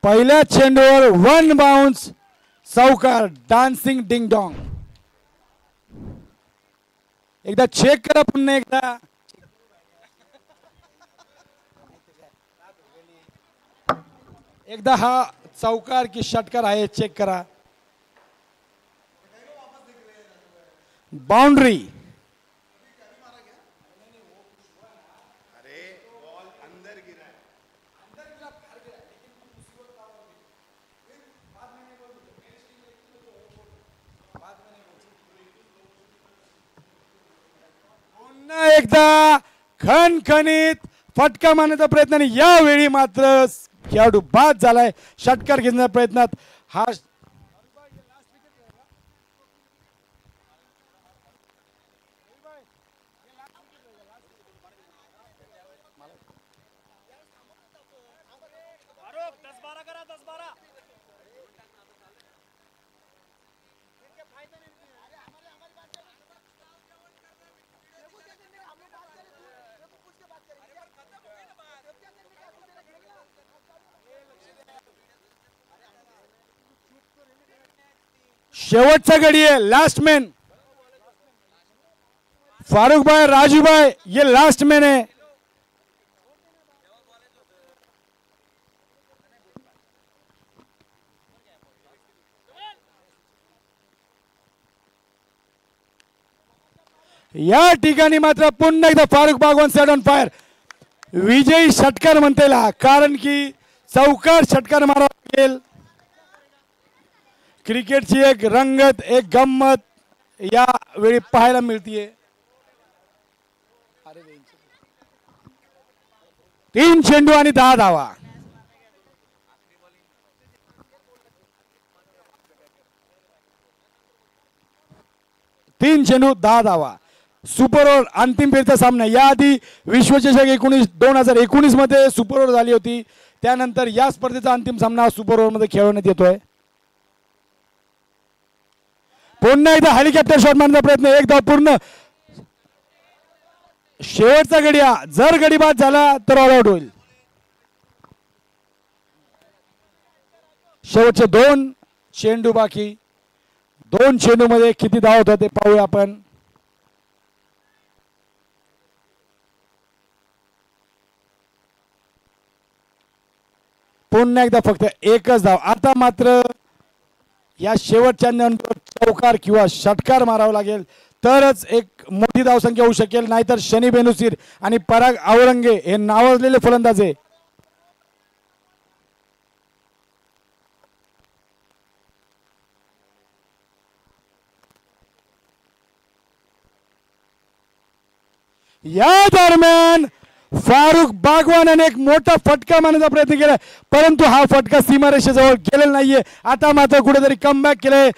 पहिल्या चेंडूवर 1 बाउन्स चौकार डान्सिंग डिंग डॉंग. एकदा चेक करा पुन्हा एकदा. एकदा हा चौकार की षटकार आहे चेक करा. बाउंड्री. पुन्हा एकदा खणखणीत फटका मारण्याचा प्रयत्न आणि यावेळी मात्र खेळाडू बाद झालाय षटकार घेण्याच्या प्रयत्नात. हा शेवटचा गडी है, लास्ट मैन. फारूक भाई, राजू भाई, ये लास्ट मैन है. या ठिकाणी मात्र पुन्हा एकदा Farooq Bagwan set on fire. विजयी षटकार म्हणता येईल कारण की चौकार षटकार मारावा लागेल. क्रिकेटची एक रंगत, एक गंमत या वेळी पाहायला मिळतीये. 3 चेंडू आणि 10 धावा. तीन चेंडू 10 धावा. सुपर ओव्हर अंतिम फेरीचा सामना. याआधी विश्वचषक 2019 मध्ये सुपर ओव्हर झाली होती. त्यानंतर या स्पर्धेचा अंतिम सामना सुपर ओव्हर मध्ये खेळवण्यात येतोय. पुन्हा एकदा हेलिकॉप्टर शॉट मारण्याचा प्रयत्न. एकदा पूर्ण शेवटचा गडिया. जर गडी बाद झाला तर ऑल आउट होईल. शेवटचे 2 चेंडू बाकी. 2 चेंडू मध्ये किती धाव होतात ते पाहूया आपण. पुन्हा एकदा फक्त एकच धाव. आता मात्र या शेवटच्या नंतर चौकार किंवा षटकार मारावा लागेल तरच एक मोठी धावसंख्या होऊ शकेल. नाहीतर शनी बेनुसीर आणि पराग औरंगे हे नावाजलेले फलंदाज आहे. या दरम्यान फारूक बागवान एक मोठा फटका मारण्याचा प्रयत्न केला परंतु हा फटका सीमारेषेजवळ गेलेला नाहीये. आता मात्र कुठेतरी कमबॅक केले.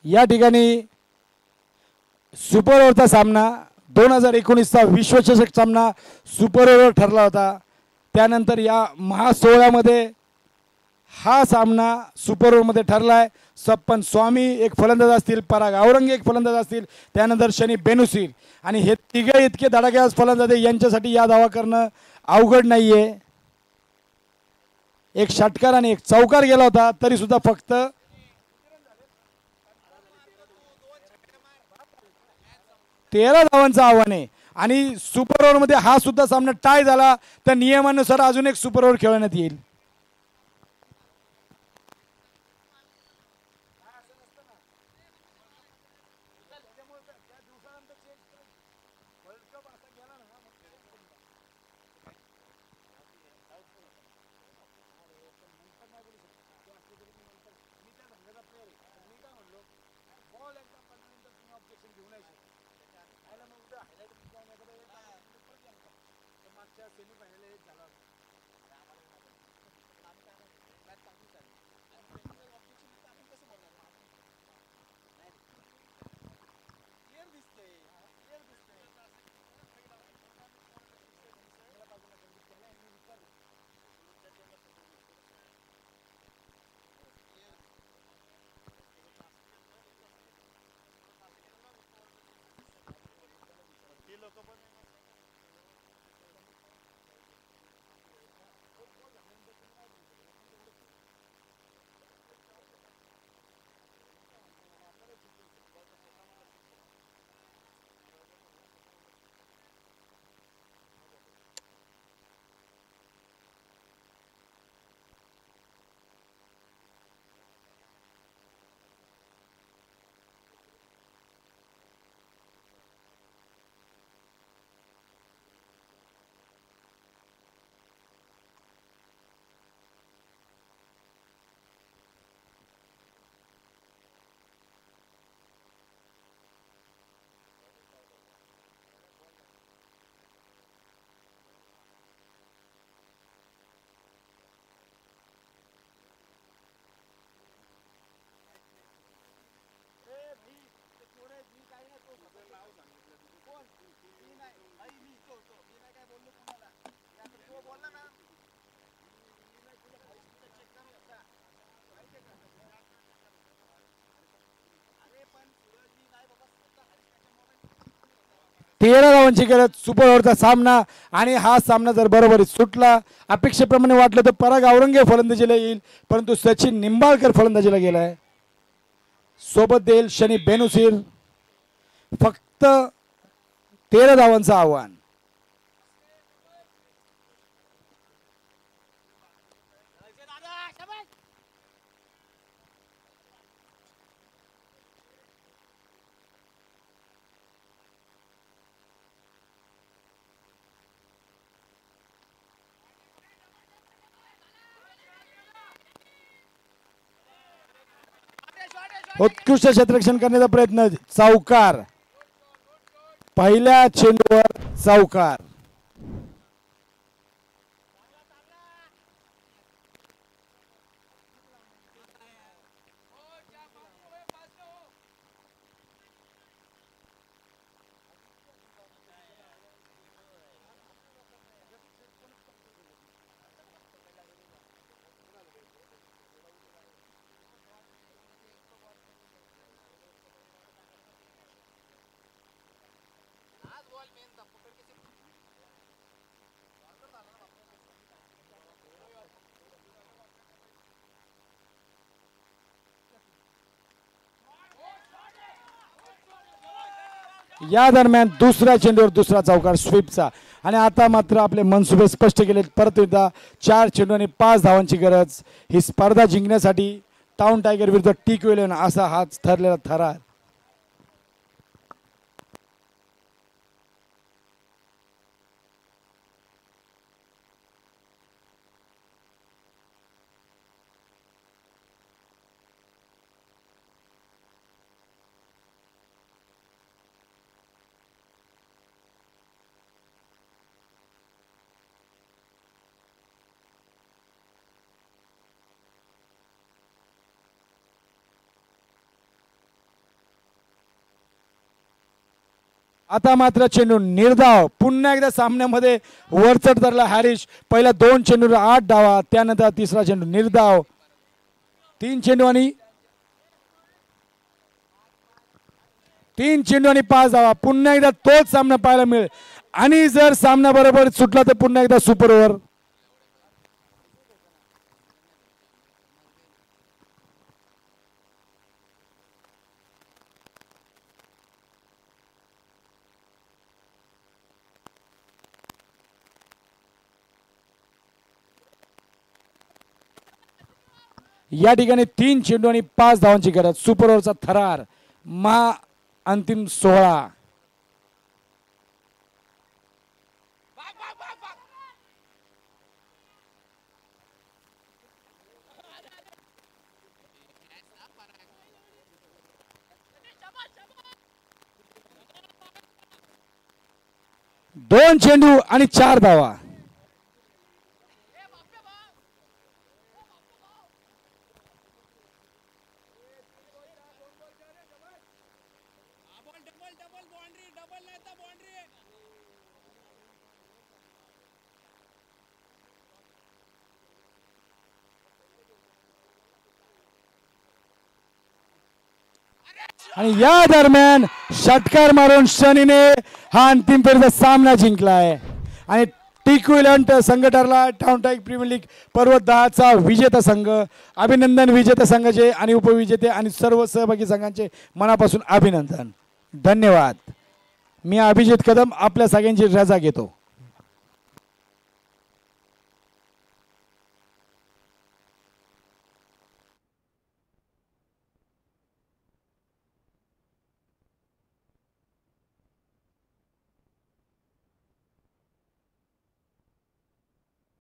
या ठिकाणी सुपर ओव्हरचा सामना 2019चा विश्वचषक सामना सुपर ओव्हर ठरला होता. त्यानंतर या महासोहळ्यामध्ये हा सामना सुपर ओव्हरमध्ये ठरला आहे. सप्पन स्वामी एक फलंदाज असतील, पराग औरंगे एक फलंदाज असतील, त्यानंतर शनी बेनुसीर आणि हे तिघे इतके धडाकेबाज फलंदाज यांच्यासाठी या धावा करणं अवघड नाही आहे. एक षटकार आणि एक चौकार गेला होता तरी सुद्धा फक्त 13 धावांचं आव्हान आहे. आणि सुपर ओव्हरमध्ये हा सुद्धा सामना टाय झाला तर नियमानुसार अजून एक सुपर ओव्हर खेळवण्यात येईल. तेरा धावांची गरज सुपर ओव्हरचा सामना आणि हा सामना जर बरोबरीत सुटला अपेक्षेप्रमाणे वाटलं तर पराग औरंगे फलंदाजीला येईल परंतु सचिन निंबाळकर फलंदाजीला गेलाय. सोबत देईल शनी बेनुसीर. फक्त 13 धावांचं आव्हान. उत्कृष्ट क्षेत्ररक्षण करण्याचा प्रयत्न. चौकार. पहिल्या चेंडूवर चौकार. या दरम्यान दुसऱ्या चेंडूवर दुसरा चौकार स्वीपचा. आणि आता मात्र आपले मनसुबे स्पष्ट केले. परत एकदा 4 चेंडू आणि 5 धावांची गरज. ही स्पर्धा जिंकण्यासाठी टाउन टायगर विरुद्ध टिक इलेव्हन असा हाच ठरलेला थरार. आता मात्र चेंडू निर्धाव. पुन्हा एकदा सामन्यामध्ये वरचढ धरला हॅरिस. पहिला 2 चेंडूवर 8 धावा, त्यानंतर तिसरा चेंडू निर्धाव. 3 चेंडू आणि 5 धावा. पुन्हा एकदा तोच सामना पाहायला मिळेल आणि जर सामना बरोबर सुटला तर पुन्हा एकदा सुपर ओव्हर. या ठिकाणी 3 चेंडू आणि 5 धावांची गरज. सुपर ओव्हरचा थरार. महा अंतिम 16. दोन चेंडू आणि 4 धावा. आणि या दरम्यान षटकार मारून शनीने हा अंतिम फेरीचा सामना जिंकलाय आणि टिक्विलंट संघ ठरला टाउनटाईक प्रीमियर लीग पर्व 10 चा विजेता संघ. अभिनंदन विजेता संघाचे आणि उपविजेते आणि सर्व सहभागी संघांचे मनापासून अभिनंदन. धन्यवाद. मी अभिजित कदम आपल्या सगळ्यांची रजा घेतो.